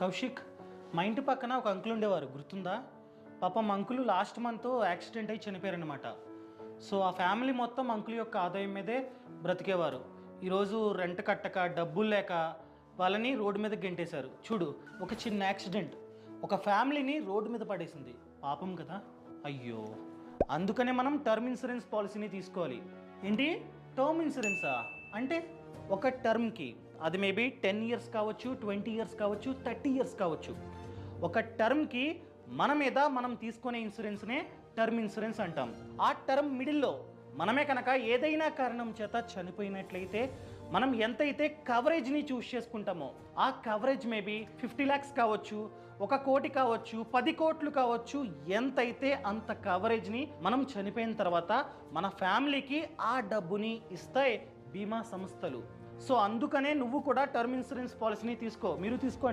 కౌశిక్, మా ఇంటి పక్కన ఒక అంకుల్ ఉండేవారు, గుర్తుందా? పాపం అంకుల్ లాస్ట్ మంత్ యాక్సిడెంట్ అయి చనిపోయారనమాట. సో ఆ ఫ్యామిలీ మొత్తం అంకుల్ యొక్క ఆదాయం మీదే బ్రతికేవారు. ఈరోజు రెంట్ కట్టక, డబ్బులు లేక వాళ్ళని రోడ్డు మీద గెంటేశారు. చూడు, ఒక చిన్న యాక్సిడెంట్ ఒక ఫ్యామిలీని రోడ్డు మీద పడేసింది. పాపం కదా. అయ్యో, అందుకనే మనం టర్మ్ ఇన్సూరెన్స్ పాలసీని తీసుకోవాలి. ఏంటి టర్మ్ ఇన్సూరెన్సా? అంటే ఒక టర్మ్కి, అది మేబీ 10 ఇయర్స్ కావచ్చు, 20 ఇయర్స్ కావచ్చు, 30 ఇయర్స్ కావచ్చు. ఒక టర్మ్కి మన మీద మనం తీసుకునే ఇన్సూరెన్స్నే టర్మ్ ఇన్సూరెన్స్ అంటాం. ఆ టర్మ్ మిడిల్లో మనమే కనుక ఏదైనా కారణం చేత చనిపోయినట్లయితే మనం ఎంతైతే కవరేజ్ని చూస్ చేసుకుంటామో ఆ కవరేజ్ మేబీ 50 lakhs కావచ్చు, 1 కోటి కావచ్చు, 10 కోట్లు కావచ్చు, ఎంతైతే అంత కవరేజ్ని మనం చనిపోయిన తర్వాత మన ఫ్యామిలీకి ఆ డబ్బుని ఇస్తాయి బీమా సంస్థలు. సో అందుకనే నువ్వు కూడా టర్మ్ ఇన్సూరెన్స్ పాలసీని తీసుకో. మీరు తీసుకోండి.